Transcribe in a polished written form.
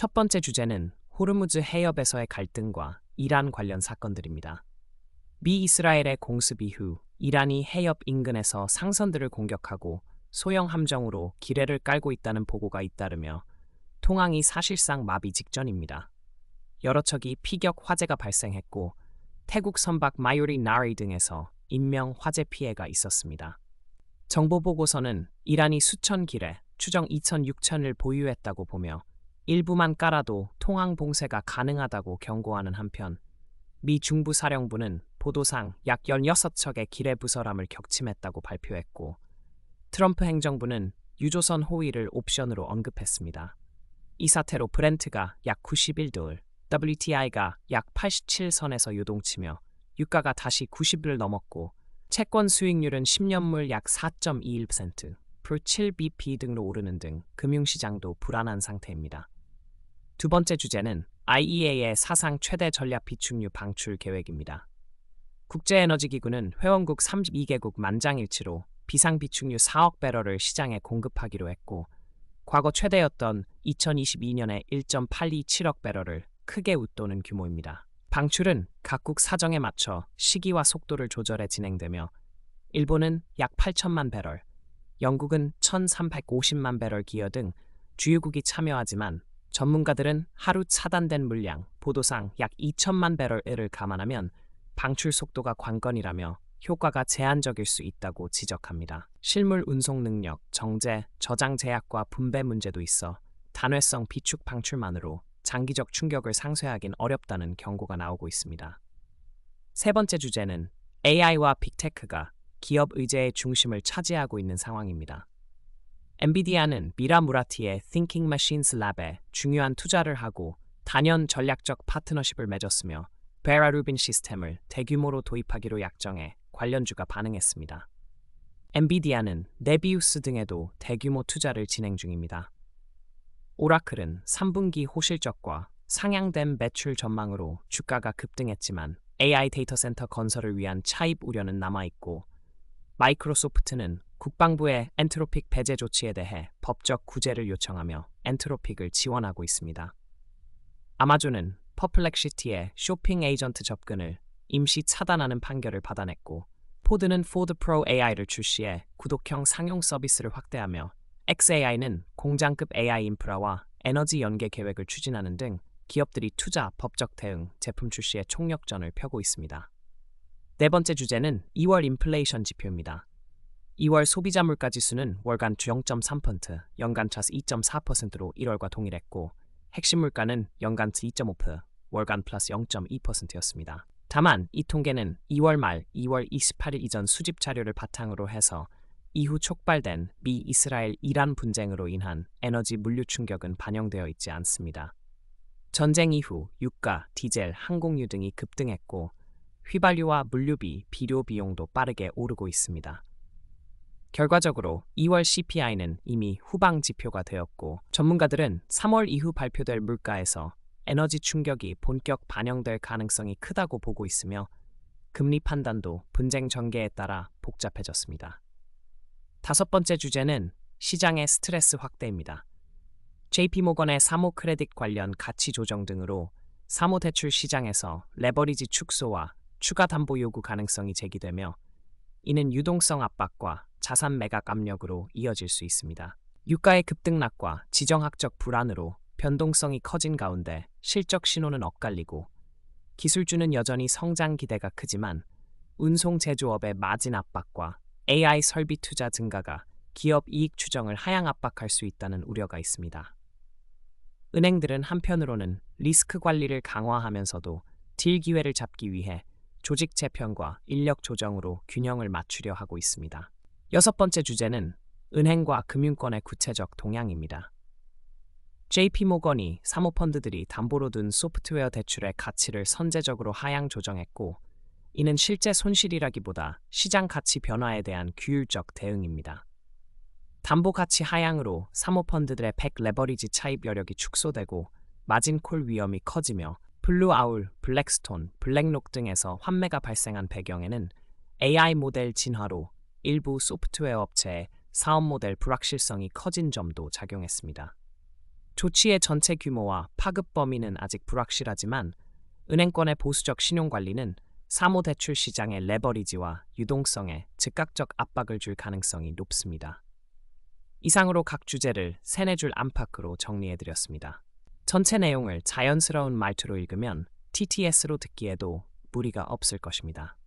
첫 번째 주제는 호르무즈 해협에서의 갈등과 이란 관련 사건들입니다. 미 이스라엘의 공습 이후 이란이 해협 인근에서 상선들을 공격하고 소형 함정으로 기뢰를 깔고 있다는 보고가 잇따르며 통항이 사실상 마비 직전입니다. 여러 척이 피격 화재가 발생했고 태국 선박 마요리 나리 등에서 인명 화재 피해가 있었습니다. 정보 보고서는 이란이 수천 기뢰, 추정 2,600을 보유했다고 보며 일부만 깔아도 통항 봉쇄가 가능하다고 경고하는 한편 미 중부사령부는 보도상 약 16척의 기뢰 부설함을 격침했다고 발표했고 트럼프 행정부는 유조선 호위를 옵션으로 언급했습니다. 이 사태로 브렌트가 약 91돌, WTI가 약 87선에서 요동치며 유가가 다시 90을 넘었고 채권 수익률은 10년물 약 4.21%, 풀 7bp 등으로 오르는 등 금융시장도 불안한 상태입니다. 두 번째 주제는 IEA의 사상 최대 전략 비축유 방출 계획입니다. 국제에너지기구는 회원국 32개국 만장일치로 비상비축유 4억 배럴을 시장에 공급하기로 했고 과거 최대였던 2022년에 1.827억 배럴을 크게 웃도는 규모입니다. 방출은 각국 사정에 맞춰 시기와 속도를 조절해 진행되며 일본은 약 8천만 배럴, 영국은 1,350만 배럴 기여 등 주요국이 참여하지만 전문가들은 하루 차단된 물량, 보도상 약 2천만 배럴을 감안하면 방출 속도가 관건이라며 효과가 제한적일 수 있다고 지적합니다. 실물 운송 능력, 정제, 저장 제약과 분배 문제도 있어 단회성 비축 방출만으로 장기적 충격을 상쇄하긴 어렵다는 경고가 나오고 있습니다. 세 번째 주제는 AI와 빅테크가 기업 의제의 중심을 차지하고 있는 상황입니다. 엔비디아는 미라 무라티의 Thinking Machines 랩에 중요한 투자를 하고 단연 전략적 파트너십을 맺었으며 베라 루빈 시스템을 대규모로 도입하기로 약정해 관련주가 반응했습니다. 엔비디아는 네비우스 등에도 대규모 투자를 진행 중입니다. 오라클은 3분기 호실적과 상향된 매출 전망으로 주가가 급등했지만 AI 데이터 센터 건설을 위한 차입 우려는 남아있고 마이크로소프트는 국방부의 엔트로픽 배제 조치에 대해 법적 구제를 요청하며 엔트로픽을 지원하고 있습니다. 아마존은 퍼플렉시티의 쇼핑 에이전트 접근을 임시 차단하는 판결을 받아냈고 포드는 포드 프로 AI를 출시해 구독형 상용 서비스를 확대하며 xAI는 공장급 AI 인프라와 에너지 연계 계획을 추진하는 등 기업들이 투자, 법적 대응, 제품 출시에 총력전을 펴고 있습니다. 네 번째 주제는 2월 인플레이션 지표입니다. 2월 소비자 물가 지수는 월간 0.3%, 연간 차스 2.4%로 1월과 동일했고 핵심 물가는 연간 2.5%, 월간 플러스 0.2%였습니다. 다만 이 통계는 2월 말 2월 28일 이전 수집 자료를 바탕으로 해서 이후 촉발된 미 이스라엘 이란 분쟁으로 인한 에너지 물류 충격은 반영되어 있지 않습니다. 전쟁 이후 유가, 디젤, 항공유 등이 급등했고 휘발유와 물류비, 비료 비용도 빠르게 오르고 있습니다. 결과적으로 2월 CPI는 이미 후방 지표가 되었고 전문가들은 3월 이후 발표될 물가에서 에너지 충격이 본격 반영될 가능성이 크다고 보고 있으며 금리 판단도 분쟁 전개에 따라 복잡해졌습니다. 다섯 번째 주제는 시장의 스트레스 확대입니다. JP모건의 사모 크레딧 관련 가치 조정 등으로 사모대출 시장에서 레버리지 축소와 추가 담보 요구 가능성이 제기되며 이는 유동성 압박과 자산 매각 압력으로 이어질 수 있습니다. 유가의 급등락과 지정학적 불안으로 변동성이 커진 가운데 실적 신호는 엇갈리고 기술주는 여전히 성장 기대가 크지만 운송 제조업의 마진 압박과 AI 설비 투자 증가가 기업 이익 추정을 하향 압박할 수 있다는 우려가 있습니다. 은행들은 한편으로는 리스크 관리를 강화하면서도 딜 기회를 잡기 위해 조직 재편과 인력 조정으로 균형을 맞추려 하고 있습니다. 여섯 번째 주제는 은행과 금융권의 구체적 동향입니다. JP모건이 사모펀드들이 담보로 둔 소프트웨어 대출의 가치를 선제적으로 하향 조정했고 이는 실제 손실이라기보다 시장 가치 변화에 대한 규율적 대응입니다. 담보 가치 하향으로 사모펀드들의 백 레버리지 차입 여력이 축소되고 마진콜 위험이 커지며 블루아울, 블랙스톤, 블랙록 등에서 환매가 발생한 배경에는 AI 모델 진화로 일부 소프트웨어 업체의 사업 모델 불확실성이 커진 점도 작용했습니다. 조치의 전체 규모와 파급 범위는 아직 불확실하지만 은행권의 보수적 신용관리는 사모대출 시장의 레버리지와 유동성에 즉각적 압박을 줄 가능성이 높습니다. 이상으로 각 주제를 3-4줄 안팎으로 정리해드렸습니다. 전체 내용을 자연스러운 말투로 읽으면 TTS로 듣기에도 무리가 없을 것입니다.